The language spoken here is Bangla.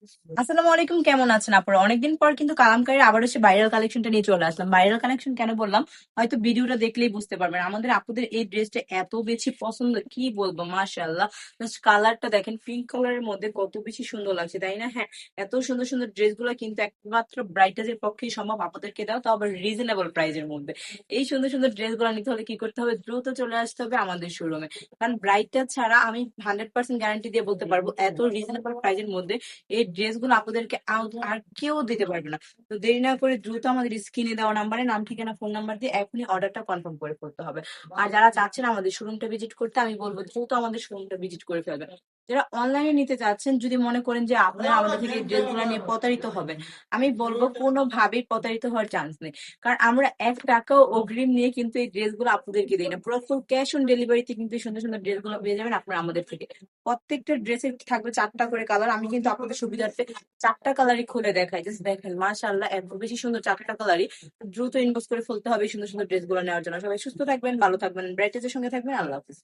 আসসালামু আলাইকুম, কেমন আছেন আপনারা? অনেকদিন পর কিন্তু কালামকারীর আবার এসে ভাইরাল কালেকশনটা নিয়ে চলে আসলাম। ভাইরাল কালেকশন কেন বললাম, হয়তো ভিডিওটা দেখলেই বুঝতে পারবেন। আমাদের আপুদের এই ড্রেসটা এত বেশি পছন্দ, কি বলবো, মাশাআল্লাহ। জাস্ট কালারটা দেখেন, পিঙ্ক কালারের মধ্যে কত বেশি সুন্দর লাগছে, তাই না? হ্যাঁ, এত সুন্দর সুন্দর ড্রেসগুলো কিন্তু একমাত্র ব্রাইটাজের পক্ষেই সম্ভব আপনাদেরকে দাও, তো আবার রিজনেবল প্রাইসের মধ্যে। এই সুন্দর সুন্দর ড্রেসগুলো নিতে হলে কি করতে হবে? দ্রুত চলে আসতে হবে আমাদের শোরুমে। কারণ ব্রাইটাজ ছাড়া আমি 100% গ্যারান্টি দিয়ে বলতে পারবো, এত রিজনেবল প্রাইসের মধ্যে এই ড্রেসগুলো আপনাদেরকে আর কেউ দিতে পারবে না। তো দেরি না করে দ্রুত আমাদের স্ক্রিনে দেওয়া নাম্বারে নাম, ঠিকানা, ফোন নাম্বার দিয়ে এখনই অর্ডারটা কনফার্ম করে ফেলতে হবে। আর যারা চাচ্ছেন আমাদের শোরুমটা ভিজিট করতে, আমি বলবো দ্রুত আমাদের শোরুমটা ভিজিট করে ফেলবেন। যারা অনলাইনে নিতে চাচ্ছেন, যদি মনে করেন যে আপনারা আমাদের থেকে ড্রেসগুলো নিয়ে প্রতারিত হবেন, আমি বলবো কোনোভাবেই প্রতারিত হওয়ার চান্স নেই। কারণ আমরা 1 টাকাও অগ্রিম নিয়ে কিন্তু এই ড্রেসগুলো আপনাদেরকে দিই না, পুরো ফুল ক্যাশ অন ডেলিভারিতে কিন্তু এই সুন্দর সুন্দর ড্রেসগুলো পেয়ে যাবেন আপনারা আমাদের থেকে। প্রত্যেকটা ড্রেসের থাকবে 4টা করে কালার। আমি কিন্তু আপনাদের সুবিধার্থে 4টা কালারই খুলে দেখাই, জাস্ট দেখেন, মাশাআল্লাহ, এত বেশি সুন্দর 4টা কালারই। দ্রুত ইনবক্স করে ফেলতে হবে এই সুন্দর সুন্দর ড্রেস গুলো নেওয়ার জন্য। সবাই সুস্থ থাকবেন, ভালো থাকবেন, ব্রাইটের সঙ্গে থাকবেন। আল্লাহ হাফিজ।